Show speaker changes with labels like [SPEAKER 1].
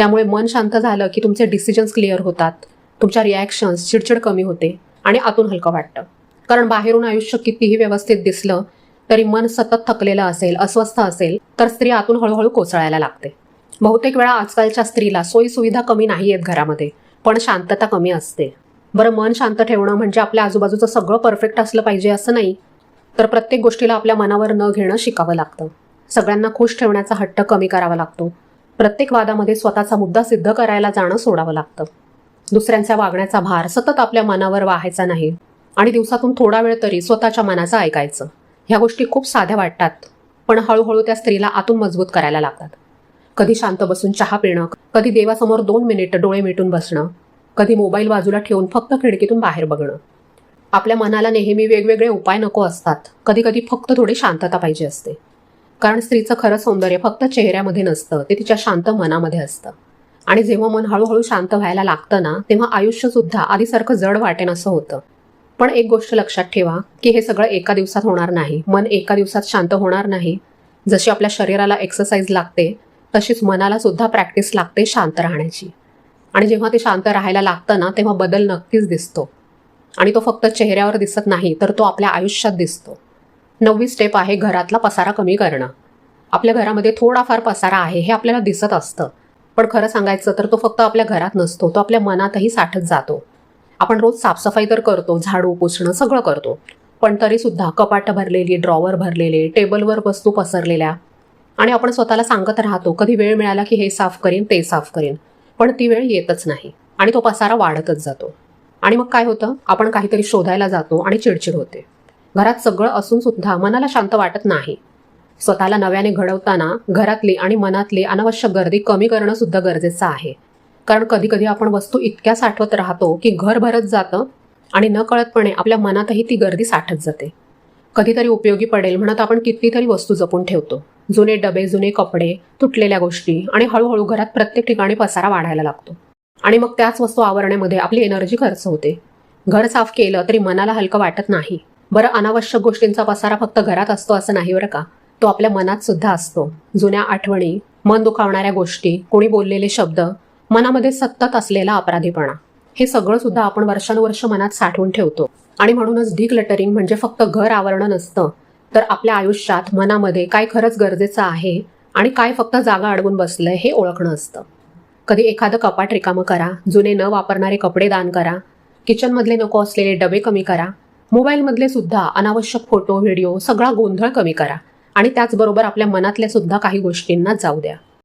[SPEAKER 1] त्यामुळे मन शांत झालं की तुमचे डिसिजन्स क्लिअर होतात, तुमच्या रिॲक्शन्स, चिडचिड कमी होते आणि आतून हलकं वाटतं. कारण बाहेरून आयुष्य कितीही व्यवस्थित दिसलं तरी मन सतत थकलेलं असेल, अस्वस्थ असेल तर स्त्री आतून हळूहळू कोसळायला लागते. बहुतेक वेळा आजकालच्या स्त्रीला सोयीसुविधा कमी नाही आहेत घरामध्ये, पण शांतता कमी असते. बरं, मन शांत ठेवणं म्हणजे आपल्या आजूबाजूचं सगळं परफेक्ट असलं पाहिजे असं नाही, तर प्रत्येक गोष्टीला आपल्या मनावर न घेणं शिकावं लागतं. सगळ्यांना खुश ठेवण्याचा हट्ट कमी करावा लागतो. प्रत्येक वादामध्ये स्वतःचा मुद्दा सिद्ध करायला जाणं सोडावं लागतं. दुसऱ्यांच्या वागण्याचा भार सतत आपल्या मनावर वाहायचा नाही आणि दिवसातून थोडा वेळ तरी स्वतःच्या मनाचं ऐकायचं. ह्या गोष्टी खूप साध्या वाटतात, पण हळूहळू त्या स्त्रीला आतून मजबूत करायला लागतात. कधी शांत बसून चहा पिणं, कधी देवासमोर 2 मिनिट डोळे मिटून बसणं, कधी मोबाईल बाजूला ठेवून फक्त खिडकीतून बाहेर बघणं. आपल्या मनाला नेहमी वेगवेगळे उपाय नको असतात. कधी कधी फक्त थोडी शांतता पाहिजे असते. कारण स्त्रीचं खरं सौंदर्य फक्त चेहऱ्यामध्ये नसतं, ते तिच्या शांत मनामध्ये असतं. आणि जेव्हा मन हळूहळू शांत व्हायला लागतं ना, तेव्हा आयुष्यसुद्धा आधीसारखं जड वाटेन असं होतं. पण एक गोष्ट लक्षात ठेवा की हे सगळं एका दिवसात होणार नाही. मन एका दिवसात शांत होणार नाही. जशी आपल्या शरीराला एक्सरसाइज लागते तशीच मनाला सुद्धा प्रॅक्टिस लागते शांत राहण्याची. आणि जेव्हा ते शांत राहायला लागतं ना, तेव्हा बदल नक्कीच दिसतो. आणि तो फक्त चेहऱ्यावर दिसत नाही, तर तो आपल्या आयुष्यात दिसतो. 9वी स्टेप आहे घरातला पसारा कमी करणं. आपल्या घरामध्ये थोडाफार पसारा आहे हे आपल्याला दिसत असतं, पण खरं सांगायचं तर तो फक्त आपल्या घरात नसतो, तो आपल्या मनातही साठत जातो. आपण रोज साफसफाई तर करतो, झाडू पुसणं सगळं करतो, पण तरीसुद्धा कपाटं भरलेली, ड्रॉवर भरलेले, टेबलवर वस्तू पसरलेल्या, आणि आपण स्वतःला सांगत राहतो कधी वेळ मिळाला की हे साफ करीन, ते साफ करीन, पण ती वेळ येतच नाही आणि तो पसारा वाढतच जातो. आणि मग काय होतं, आपण काहीतरी शोधायला जातो आणि चिडचिड होते. घरात सगळं असून सुद्धा मनाला शांत वाटत नाही. स्वतःला नव्याने घडवताना घरातली आणि मनातली अनावश्यक गर्दी कमी करणं सुद्धा गरजेचं आहे. कारण कधी कधी आपण वस्तू इतक्या साठवत राहतो की घर भरत जातं आणि न कळतपणे आपल्या मनातही ती गर्दी साठत जाते. कधीतरी उपयोगी पडेल म्हणत आपण कितीतरी वस्तू जपून ठेवतो. जुने डबे, जुने कपडे, तुटलेल्या गोष्टी, आणि हळूहळू घरात प्रत्येक ठिकाणी पसारा वाढायला लागतो. आणि मग त्याच वस्तू आवरण्यामध्ये आपली एनर्जी खर्च होते. घर साफ केलं तरी मनाला हलकं वाटत नाही. बरं, अनावश्यक गोष्टींचा पसारा फक्त घरात असतो असं नाही बरं का, तो आपल्या मनात सुद्धा असतो. जुन्या आठवणी, मन दुखावणाऱ्या गोष्टी, कोणी बोललेले शब्द, मनामध्ये सतत असलेला अपराधीपणा, हे सगळं सुद्धा आपण वर्षानुवर्ष मनात साठवून ठेवतो. आणि म्हणूनच डिक्लटरिंग म्हणजे फक्त घर आवरणं नसतं, तर आपल्या आयुष्यात मनामध्ये काय खरंच गरजेचं आहे आणि काय फक्त जागा अडवून बसलंय हे ओळखणं असतं. कधी एखादं कपाट रिकामं करा, जुने न वापरणारे कपडे दान करा, किचनमधले नको असलेले डबे कमी करा, मोबाईलमधले सुद्धा अनावश्यक फोटो, व्हिडिओ सगळा गोंधळ कमी करा आणि त्याचबरोबर आपल्या मनातल्या सुद्धा काही गोष्टींना जाऊ द्या.